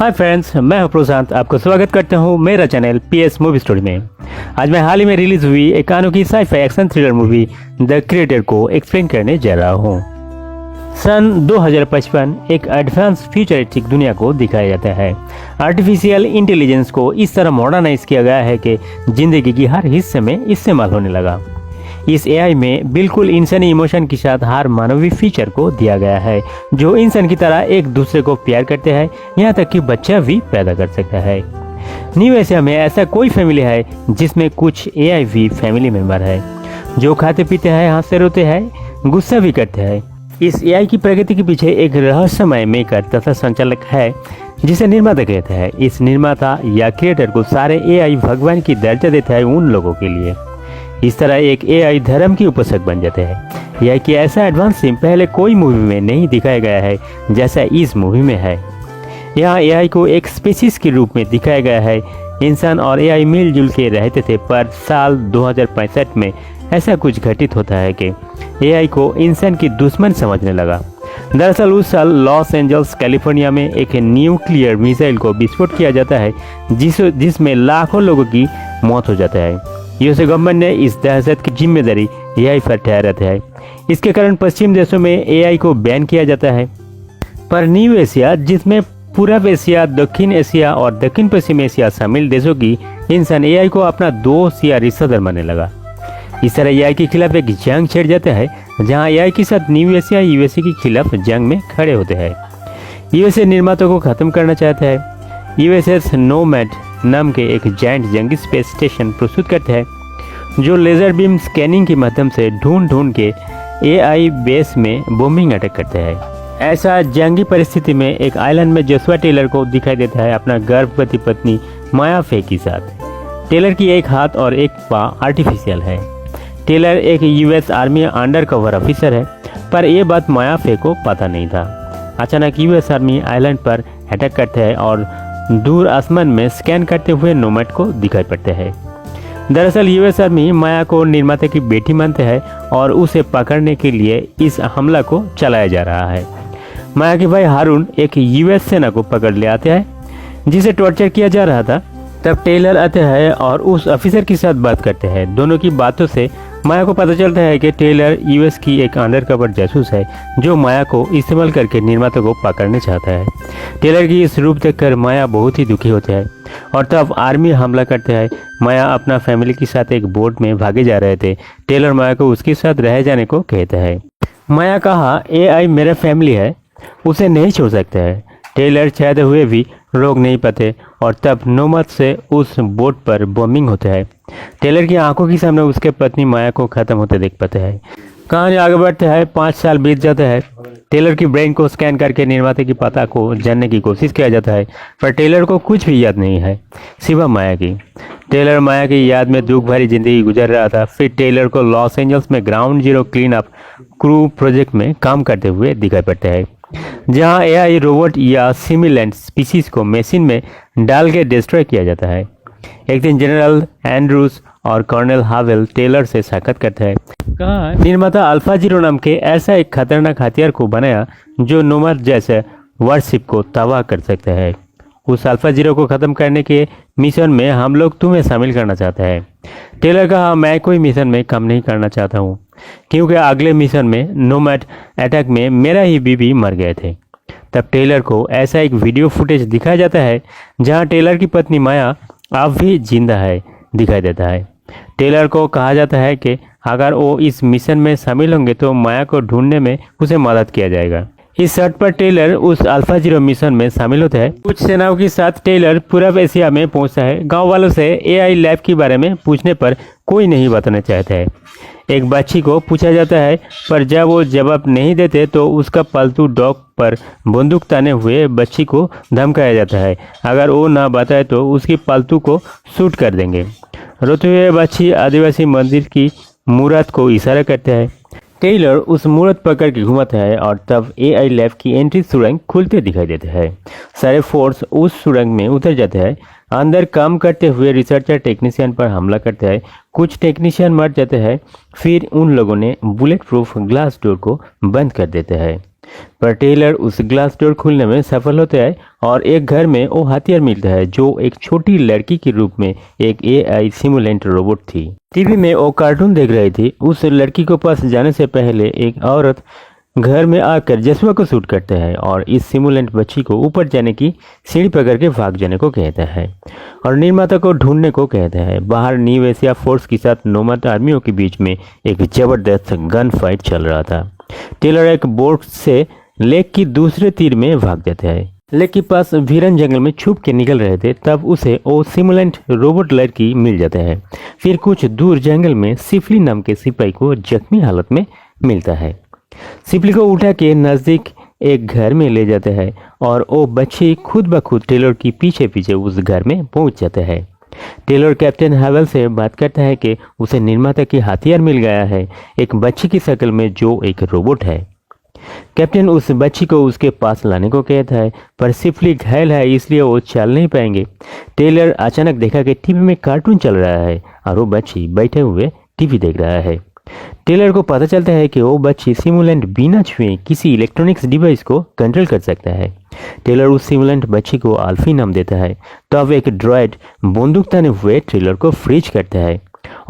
Hi friends, मैं हूं प्रशांत। आपको स्वागत करता हूं मेरा चैनल पीएस मूवी स्टोरी में। आज मैं हाल ही में रिलीज हुई एक अनोखी sci-fi action thriller movie the creator को एक्सप्लेन करने जा रहा हूं। सन 2055 एक एडवांस फ्यूचरिस्टिक दुनिया को दिखाया जाता है। आर्टिफिशियल इंटेलिजेंस को इस तरह मॉडर्नाइज किया गया है कि जिंदगी की हर हिस्से में इस्तेमाल होने लगा। इस एआई में बिल्कुल इंसानी इमोशन के साथ हर मानवीय फीचर को दिया गया है, जो इंसान की तरह एक दूसरे को प्यार करते हैं, यहाँ तक कि बच्चा भी पैदा कर सकता है। न्यू एशिया में ऐसा कोई फैमिली है जिसमें कुछ एआई भी फैमिली मेंबर है, जो खाते पीते हैं, हंसते रोते हैं, गुस्सा भी करते हैं। इस एआई की प्रगति के पीछे एक रहस्यमय मेकर तथा संचालक है, जिसे निर्माता कहते हैं। इस निर्माता या क्रिएटर को सारे एआई भगवान की दर्जा देता है उन लोगों के लिए। इस तरह एक एआई धर्म की उपासक बन जाते हैं। यह कि ऐसा एडवांस सीन पहले कोई मूवी में नहीं दिखाया गया है जैसा इस मूवी में है। यहाँ एआई को एक स्पीशीज के रूप में दिखाया गया है। इंसान और एआई मिलजुल के रहते थे, पर साल 2065 में ऐसा कुछ घटित होता है कि एआई को इंसान की दुश्मन समझने लगा। दरअसल उस साल लॉस एंजल्स कैलिफोर्निया में एक न्यूक्लियर मिसाइल को विस्फोट किया जाता है, जिसमें लाखों लोगों की मौत हो जाता है। यूएस गवर्नमेंट ने इस दहशत की जिम्मेदारी एआई पर ठहराते हैं। इसके कारण पश्चिम देशों में एआई को बैन किया जाता है। पर न्यू एशिया, जिसमें पूर्व एशिया, दक्षिण एशिया और दक्षिण पश्चिम एशिया शामिल देशों की इंसान एआई को अपना दोस्त या रिश्तेदार मानने लगा। इस तरह एआई के खिलाफ एक जंग छिड़ जाता है, जहां एआई के साथ न्यू एशिया यूएसए के खिलाफ जंग में खड़े होते हैं। यूएसए निर्माता को खत्म करना चाहता है। यूएसएस नोमैड नाम के एक जायंट जंगी स्पेस स्टेशन प्रस्तुत करते हैं, जो लेजर बीम स्कैनिंग के माध्यम से ढूंढ के एआई बेस में बॉम्बिंग अटैक करते हैं। ऐसा जंगी परिस्थिति में एक आइलैंड में जोशुआ टेलर को दिखाई देता है अपना गर्भवती पत्नी माया फे के साथ। टेलर की एक हाथ और एक पाँव आर्टिफिशियल है। टेलर एक US army under cover officer है, पर यह बात माया फे को पता नहीं था। अचानक यूएस आर्मी आइलैंड पर अटैक करते हैं और दूर आसमान में स्कैन करते हुए नोमैड को दिखाई पड़ते हैं। दरअसल यूएस आर्मी माया को निर्माता की बेटी मानते हैं और उसे पकड़ने के लिए इस हमला को चलाया जा रहा है। माया के भाई हारून एक यूएस सेना को पकड़ ले आते हैं, जिसे टॉर्चर किया जा रहा था। तब टेलर आते हैं और उस ऑफिसर के साथ बात करते हैं। दोनों की बातों से माया को पता चलता है कि टेलर यूएस की एक अंडरकवर जासूस है, जो माया को इस्तेमाल करके निर्माता को पकड़ने चाहता है। टेलर की इस रूप देखकर माया बहुत ही दुखी होते हैं और तब आर्मी हमला करते हैं। माया अपना फैमिली के साथ एक बोट में भागे जा रहे थे। टेलर माया को उसके साथ रह जाने को कहता है। माया कहा, एआई मेरा फैमिली है, उसे नहीं छोड़ सकते हैं। टेलर चाहते हुए भी रोक नहीं पाते और तब नौबत से उस बोट पर बॉम्बिंग होता है। टेलर की आंखों के सामने उसके पत्नी माया को खत्म होते देख पाते हैं। कहानी आगे बढ़ते हैं। 5 साल बीत जाते हैं। टेलर की ब्रेन को स्कैन करके निर्माता की पता को जानने की कोशिश किया जाता है, पर टेलर को कुछ भी याद नहीं है सिवा माया की। टेलर माया की याद में दुख भरी जिंदगी गुजर रहा था। फिर टेलर को लॉस एंजल्स में ground zero clean up crew project में काम करते हुए दिखाई पड़ते हैं, जहां एआई रोबोट या सिमिलेंट स्पीशीज को मशीन में डाल के डिस्ट्रॉय किया जाता है। एक दिन जनरल एंड्रूज और कर्नल हावेल टेलर से साक्षात करते हैं। कहा, निर्माता अल्फा जीरो नाम के ऐसा एक खतरनाक हथियार को बनाया जो नोमैड जैसे वारशिप को तबाह कर सकता है। उस अल्फा जीरो को खत्म करने के मिशन में हम लोग तुम्हें शामिल करना चाहते हैं। टेलर कहा, मैं कोई मिशन में कम नहीं करना चाहता हूँ, क्योंकि अगले मिशन में नोमैड अटैक में मेरा ही बीबी मर गए थे। तब टेलर को ऐसा एक वीडियो फुटेज दिखाया जाता है, जहां टेलर की पत्नी माया अब भी जिंदा है दिखाई देता है। टेलर को कहा जाता है कि अगर वो इस मिशन में शामिल होंगे तो माया को ढूंढने में उसे मदद किया जाएगा। इस शर्त पर टेलर उस अल्फा जीरो मिशन में शामिल होता है। कुछ सेनाओं के साथ टेलर पूर्व एशिया में पहुंचता है। गांव वालों से एआई लैब के बारे में पूछने पर कोई नहीं बताना चाहता है। एक बच्ची को पूछा जाता है, पर जब वो जवाब नहीं देते तो उसका पालतू डॉग पर बंदूक ताने हुए बच्ची को धमकाया जाता है। अगर वो ना बताए तो उसकी पालतू को शूट कर देंगे। रोते हुए बच्ची आदिवासी मंदिर की मूर्त को इशारा करता है। टेलर उस मूर्त पकड़ के घुमाता है और तब एआई लैब की एंट्री सुरंग खुलते दिखाई देते हैं। सारे फोर्स उस सुरंग में उतर जाते हैं। अंदर काम करते हुए रिसर्चर टेक्नीशियन पर हमला करते हैं। कुछ टेक्नीशियन मर जाते हैं। फिर उन लोगों ने बुलेट प्रूफ ग्लास डोर को बंद कर देते हैं। पर टेलर उस ग्लास डोर खोलने में सफल होता है और एक घर में वो हथियार मिलता है जो एक छोटी लड़की के रूप में एक एआई सिमुलेंट रोबोट थी। टीवी में वो कार्टून देख रही थी। उस लड़की को पास जाने से पहले एक औरत घर में आकर जसुआ को शूट करता है और इस सिमुलेंट बच्ची को ऊपर जाने की सीढ़ी पकड़ के भाग जाने को कहता है और निर्माता को ढूंढने को कहता है। बाहर न्यू एशिया फोर्स के साथ नोमैड आर्मियों के बीच में एक जबरदस्त गन फाइट चल रहा था। टेलर एक बोट से लेक की दूसरे तीर में भाग जाता है। लेक के पास वीरन जंगल में छुप के निकल रहे थे, तब उसे वो सिमुलेंट रोबोट लड़की मिल जाता है। फिर कुछ दूर जंगल में सिफली नाम के सिपाही को जख्मी हालत में मिलता है। सिपली को उठा के नज़दीक एक घर में ले जाता है और वो बच्ची खुद ब खुद टेलर की पीछे पीछे उस घर में पहुंच जाता है। टेलर कैप्टन हावेल से बात करता है कि उसे निर्माता की हथियार मिल गया है, एक बच्ची की शक्ल में जो एक रोबोट है। कैप्टन उस बच्ची को उसके पास लाने को कहता है, पर सिफली घायल है इसलिए वो चल नहीं पाएंगे। टेलर अचानक देखा कि टीवी में कार्टून चल रहा है और वो बच्ची बैठे हुए टीवी देख रहा है। टेलर को पता चलता है कि वो बच्ची सिमुलेंट बिना छुए किसी इलेक्ट्रॉनिक्स डिवाइस को कंट्रोल कर सकता है। टेलर उस सिमुलेंट बच्ची को आल्फी नाम देता है। तब एक ड्रॉइड बंदूक ताने हुए टेलर को फ्रीज करता है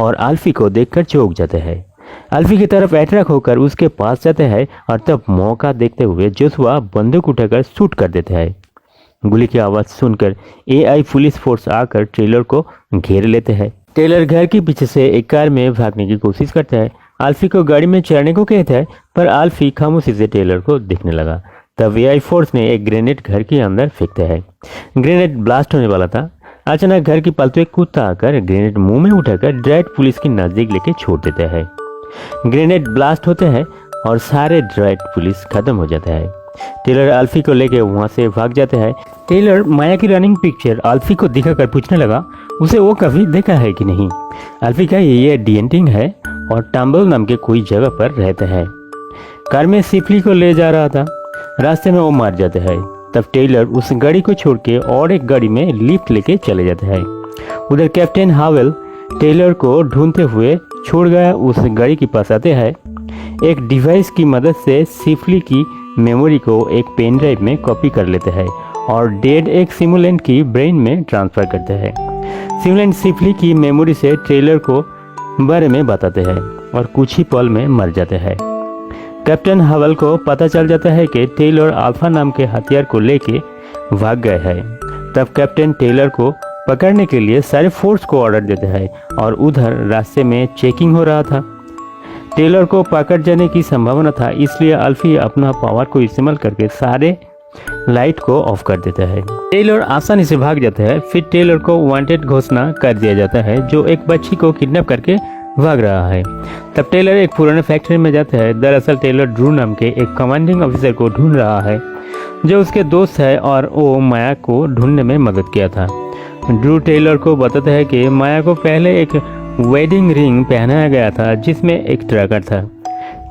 और आल्फी को देखकर चौंक जाता है। आल्फी की तरफ अट्रैक्ट होकर उसके पास जाता है और तब मौका देखते हुए जोशुआ बंदूक उठाकर शूट कर देता है। गोली की आवाज़ सुनकर एआई पुलिस फोर्स आकर टेलर को घेर लेते हैं। टेलर घर के पीछे से एक कार में भागने की कोशिश करता है। आल्फी को गाड़ी में चढ़ने को कहता है, पर आल्फी खामोशी से टेलर को देखने लगा। तब एआई फोर्स ने एक ग्रेनेड घर के अंदर फेंकता है। ग्रेनेड ब्लास्ट होने वाला था। अचानक घर की पालतू एक कुत्ता आकर ग्रेनेड मुंह में उठाकर ड्राइड पुलिस के नजदीक लेके छोड़ देता है। ग्रेनेड ब्लास्ट होते हैं और सारे ड्राइड पुलिस खत्म हो जाता है। टेलर आल्फी को लेके वहां से भाग जाता है। टेलर माया की रनिंग पिक्चर आल्फी को दिखाकर पूछने लगा उसे वो कभी देखा है कि नहीं। आल्फी का ये डिएंटिंग है और टम्बल नाम के कोई जगह पर रहता है। कार में सिफली को ले जा रहा था, रास्ते में वो मार जाता है। तब टेलर उस गाड़ी को छोड़ के और एक गाड़ी में लिफ्ट लेके चले जाता है। उधर कैप्टन हावेल टेलर को ढूंढते हुए छोड़ गया उस गाड़ी के पास आते हैं। एक डिवाइस की मदद से सिफली की मेमोरी को एक पेन ड्राइव में कॉपी कर लेते हैं और डेड एक सिमुलेंट की ब्रेन में ट्रांसफर करते हैं। सिमुलेंट सिफली की मेमोरी से टेलर को बारे में बताते हैं और कुछ ही पल में मर जाते हैं। कैप्टन हावेल को पता चल जाता है कि टेलर अल्फा नाम के हथियार को लेके भाग गए हैं। तब कैप्टन टेलर को पकड़ने के लिए सारे फोर्स को ऑर्डर देता है और उधर रास्ते में चेकिंग हो रहा था। टेलर को पकड़ जाने की संभावना था, इसलिए अल्फी अपना पावर को इस्तेमाल करके सारे लाइट को ऑफ कर देता है। टेलर आसानी से भाग जाता है। फिर टेलर को वांटेड घोषणा कर दिया जाता है जो एक बच्ची को किडनैप करके भाग रहा है। तब टेलर एक पुराने फैक्ट्री में जाता है। दरअसल टेलर ड्रू नाम के एक कमांडिंग ऑफिसर को ढूंढ रहा है जो उसके दोस्त है और वो माया को ढूंढने में मदद किया था। ड्रू टेलर को बताता है कि माया को पहले एक वेडिंग रिंग पहनाया गया था जिसमें एक ट्रैकर था।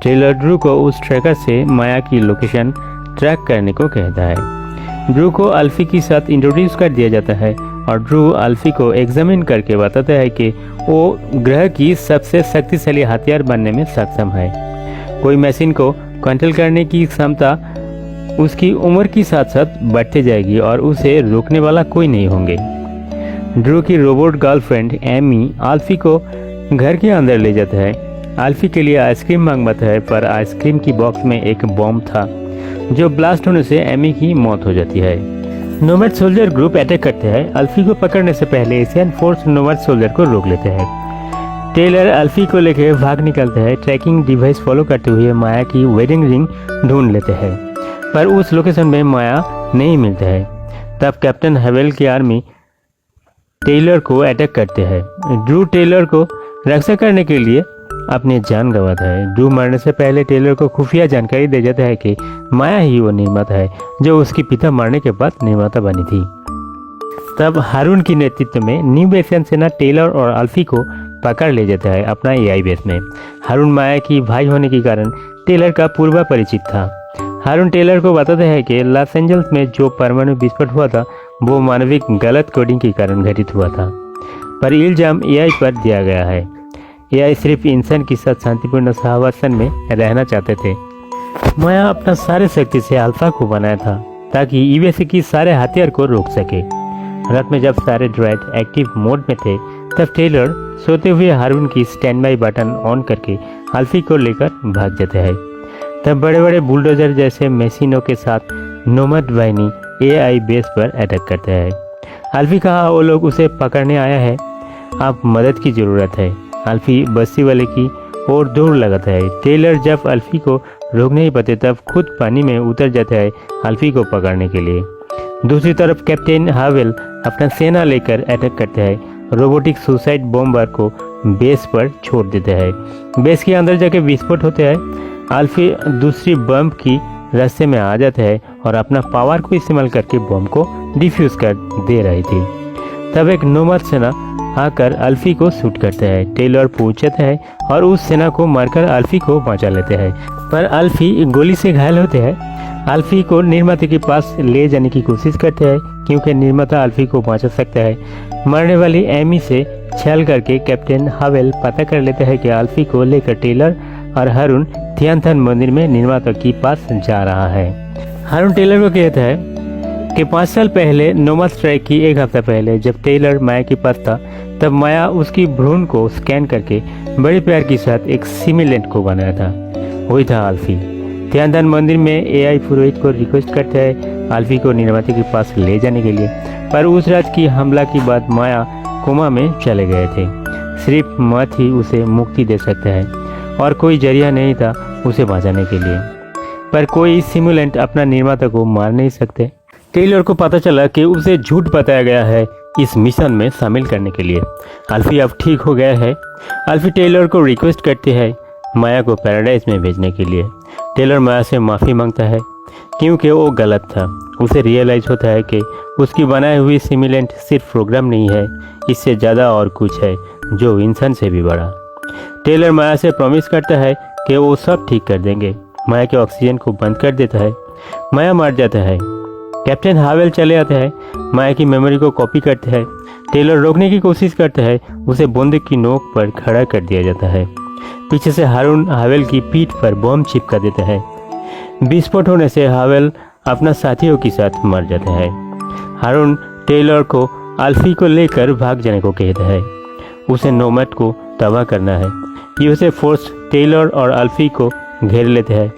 टेलर ड्रू को उस ट्रैकर से माया की लोकेशन ट्रैक करने को कहता है। ड्रू को अल्फी के साथ इंट्रोड्यूस कर दिया जाता है और ड्रू अल्फी को एग्जामिन करके बताता है कि वो ग्रह की सबसे शक्तिशाली हथियार बनने में सक्षम है। कोई मशीन को कंट्रोल करने की क्षमता उसकी उम्र के साथ साथ बढ़ते जाएगी और उसे रोकने वाला कोई नहीं होंगे। ड्रू की रोबोट गर्लफ्रेंड एमी आल्फी को घर के अंदर ले जाता है। आल्फी के लिए आइसक्रीम मांगता है, पर आइसक्रीम की बॉक्स में एक बॉम्ब था जो ब्लास्ट होने से एमी की मौत हो जाती है। नोमैड सोल्जर ग्रुप अटैक करते हैं। अल्फी को पकड़ने से पहले एशियन फोर्स नोमैड सोल्जर को रोक लेते हैं। टेलर अल्फी को लेकर भाग निकलते हैं। ट्रैकिंग डिवाइस फॉलो करते हुए माया की वेडिंग रिंग ढूंढ लेते हैं, पर उस लोकेशन में माया नहीं मिलता है। तब कैप्टन हावेल की आर्मी टेलर को अटैक करते हैं। ड्रू टेलर को रक्षा करने के लिए अपनी जान गंवाता है। ड्रू मरने से पहले टेलर को खुफिया जानकारी दे जाता है कि माया ही वो निर्माता है जो उसके पिता मरने के बाद निर्माता बनी थी। तब हारून की नेतृत्व में न्यू एशियन सेना टेलर और अल्फी को पकड़ ले जाता है अपना एआई बेस में। हारून माया की भाई होने के कारण टेलर का पूर्व परिचित था। हारून टेलर को बताता है कि लॉस एंजल्स में जो परमाणु विस्फोट हुआ था वो मानविक गलत कोडिंग के कारण घटित हुआ था, पर इल्जाम एआई पर दिया गया है। एआई सिर्फ इंसान के साथ शांतिपूर्ण सहवासन में रहना चाहते थे। माया अपना सारे शक्ति से अल्फा को बनाया था ताकि यूएसए की सारे हथियार को रोक सके। रात में जब सारे ड्राइड एक्टिव मोड में थे तब टेलर सोते हुए हारून की स्टैंड बाई बटन ऑन करके अल्फी को लेकर भाग जाता है। तब बड़े बड़े बुलडोजर जैसे मशीनों के साथ नोमैड वाहिनी एआई बेस पर अटैक करता है। अल्फी कहा वो लोग उसे पकड़ने आया है, आप मदद की ज़रूरत है। अल्फी बस्ती वाले की ओर दौड़ लगाता है। टेलर जब अल्फी को रोक नहीं पाते तब खुद पानी में उतर जाता है अल्फी को पकड़ने के लिए। दूसरी तरफ कैप्टन हावेल अपना सेना लेकर अटैक करता है। रोबोटिक सुसाइड बॉम्बर को बेस पर छोड़ देता है। बेस के अंदर जाके विस्फोट होता है। अल्फी दूसरी बम की रास्ते में आ जाता है और अपना पावर को इस्तेमाल करके बम को डिफ्यूज कर दे रही थी। तब एक नोमैड सेना आकर अल्फी को शूट करता है। टेलर पहुंचता है और उस सेना को मारकर अल्फी को बचा लेते हैं, पर अल्फी गोली से घायल होते हैं। अल्फी को निर्माता के पास ले जाने की कोशिश करते हैं क्योंकि निर्माता अल्फी को बचा सकता है। मरने वाली एमी से छल करके कैप्टन हावेल पता कर लेता है कि अल्फी को लेकर टेलर और हारून थियानथन मंदिर में निर्माता के पास जा रहा है। हारून टेलर को कहता है कि 5 साल पहले नोमैड स्ट्राइक की 1 हफ्ता पहले जब टेलर माया के पास था तब माया उसकी भ्रूण को स्कैन करके बड़े प्यार के साथ एक सिमिलेंट को बनाया था। वही था अल्फी। थियानथन मंदिर में एआई पुरोहित को रिक्वेस्ट करता है अल्फी को निर्माता के पास ले जाने के लिए, पर उस रात की हमला के बाद माया कोमा में चले गए थे। सिर्फ मौत ही उसे मुक्ति दे सकता है और कोई जरिया नहीं था उसे बचाने के लिए, पर कोई सिमुलेंट अपना निर्माता को मार नहीं सकते। टेलर को पता चला कि उसे झूठ बताया गया है इस मिशन में शामिल करने के लिए। अल्फी अब ठीक हो गया है। अल्फी टेलर को रिक्वेस्ट करती है माया को पैराडाइज में भेजने के लिए। टेलर माया से माफ़ी मांगता है क्योंकि वो गलत था। उसे रियलाइज होता है कि उसकी बनाई हुई सिमुलेंट सिर्फ प्रोग्राम नहीं है, इससे ज़्यादा और कुछ है जो इंसान से भी बड़ा। टेलर माया से प्रॉमिस करता है कि वो सब ठीक कर देंगे। माया के ऑक्सीजन को बंद कर देता है। माया मर जाता है। कैप्टन हावेल चले आते हैं, माया की मेमोरी को कॉपी करते हैं। टेलर रोकने की कोशिश करता है, उसे बंदूक की नोक पर खड़ा कर दिया जाता है। पीछे से हारून हावेल की पीठ पर बम चिपका देता है। विस्फोट होने से हावेल अपना साथियों के साथ मर जाता है। हारून टेलर को अल्फी को लेकर भाग जाने को कहता है। उसे नोमैड को तबाह करना है। यूएसए फोर्स टेलर और अल्फी को घेर लेते हैं।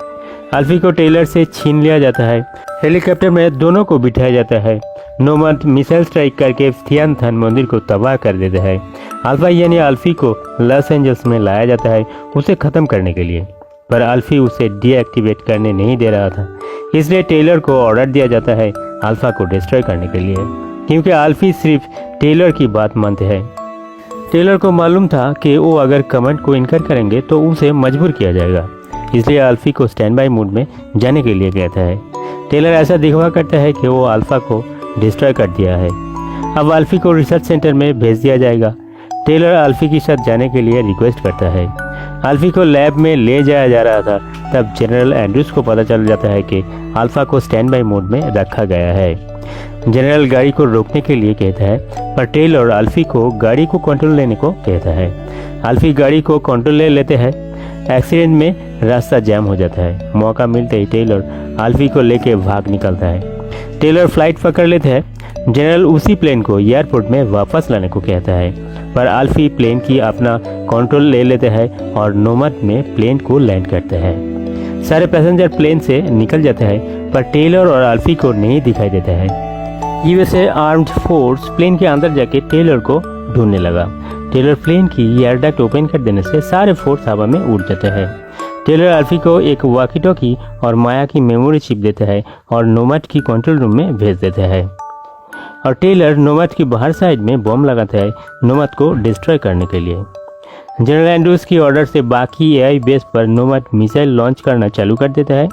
अल्फी को टेलर से छीन लिया जाता है। हेलीकॉप्टर में दोनों को बिठाया जाता है। नोमैड मिसाइल स्ट्राइक करके थियानथन मंदिर को तबाह कर देता है। अल्फा यानी अल्फी को लॉस एंजल्स में लाया जाता है उसे ख़त्म करने के लिए, पर अल्फी उसे डीएक्टिवेट करने नहीं दे रहा था। इसलिए टेलर को ऑर्डर दिया जाता है अल्फा को डिस्ट्रॉय करने के लिए, क्योंकि अल्फी सिर्फ टेलर की बात मानते हैं। टेलर को मालूम था कि वो अगर कमांड को इनकार करेंगे तो उसे मजबूर किया जाएगा, इसलिए अल्फी को स्टैंड बाई मोड में जाने के लिए कहता है। टेलर ऐसा दिखवा करता है कि वो अल्फा को डिस्ट्रॉय कर दिया है। अब अल्फी को रिसर्च सेंटर में भेज दिया जाएगा। टेलर अल्फी के साथ जाने के लिए रिक्वेस्ट करता है। अल्फी को लैब में ले जाया जा रहा था, तब जनरल एंड्रूज को पता चल जाता है कि अल्फा को स्टैंड बाई मोड में रखा गया है। जनरल गाड़ी को रोकने के लिए कहता है, पर टेलर अल्फी को गाड़ी को कंट्रोल लेने को कहता है। अल्फी गाड़ी को कंट्रोल ले लेते हैं। एक्सीडेंट में रास्ता जैम हो जाता है। मौका मिलते ही टेलर अल्फी को लेके भाग निकलता है। टेलर फ्लाइट पकड़ लेते हैं। जनरल उसी प्लेन को एयरपोर्ट में वापस लाने को कहता है, पर अल्फी प्लेन की अपना कंट्रोल ले लेते हैं और नोमैड में प्लेन को लैंड करते हैं। सारे पैसेंजर प्लेन से निकल जाते हैं, पर टेलर और अल्फी को नहीं दिखाई देता है। यूएसए आर्म्ड फोर्स प्लेन के अंदर जाके टेलर को ढूंढने लगा। टेलर प्लेन की एयर डक्ट ओपन कर देने से सारे फोर्स हवा में उड़ जाते हैं। टेलर अल्फी को एक वॉकी टॉकी और माया की मेमोरी चिप देता है और नोमैड की कंट्रोल रूम में भेज देता है, और टेलर नोमैड की बाहर साइड में बम लगाता है नोमैड को डिस्ट्रॉय करने के लिए। जनरल एंड्रूज की ऑर्डर से बाकी एआई बेस पर नोमैड मिसाइल लॉन्च करना चालू कर देता है।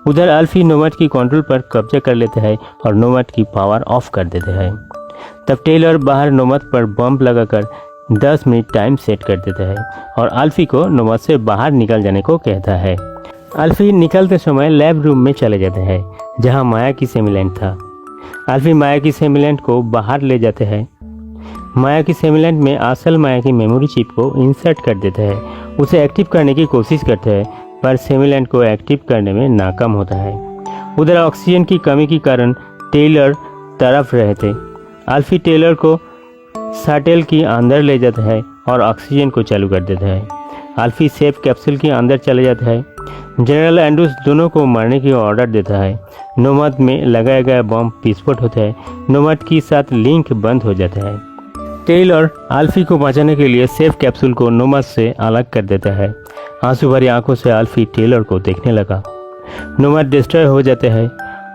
उधर अल्फी नोमैड की कंट्रोल पर कब्जा कर लेता है और नोमैड की पावर ऑफ कर देता है। तब टेलर बाहर नोमैड पर बम लगाकर 10 मिनट टाइम सेट कर देता है और अल्फी को नोमैड से बाहर निकल जाने को कहता है। अल्फी निकलते समय लैब रूम में चले जाते हैं जहां माया की सिमुलेंट था। अल्फी माया की सिमुलेंट को बाहर ले जाते हैं। माया की सिमुलेंट में असल माया की मेमोरी चिप को इंसर्ट कर देता है। उसे एक्टिव करने की कोशिश करते हैं, पर सिमुलेंट को एक्टिव करने में नाकाम होता है। उधर ऑक्सीजन की कमी के कारण टेलर तड़प रहे थे। अल्फी टेलर को शटल के अंदर ले जाता है और ऑक्सीजन को चालू कर देता है। अल्फी सेफ कैप्सूल के अंदर चले जाता है। जनरल एंड्रूस दोनों को मारने की ऑर्डर देता है। नोमैड में लगाया गया बम विस्फोट होता है। नोमैड के साथ लिंक बंद हो जाता है। टेलर अल्फी को बचाने के लिए सेफ कैप्सूल को नोमैड से अलग कर देता है। आंसू भरी आंखों से अल्फी टेलर को देखने लगा। नोमैड डिस्ट्रॉय हो जाते हैं।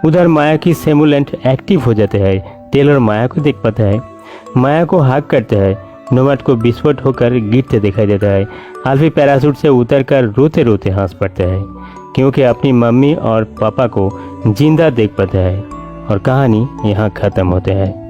उधर माया की सिमुलेंट एक्टिव हो जाते हैं। टेलर माया को देख पाता है। माया को हग करते हैं। नोमैड को विस्फोट होकर गिरते दिखाई देता है। अल्फी पैराशूट से उतरकर रोते रोते हंस पड़ता है क्योंकि अपनी मम्मी और पापा को जिंदा देख पाता है। और कहानी यहाँ खत्म होती है।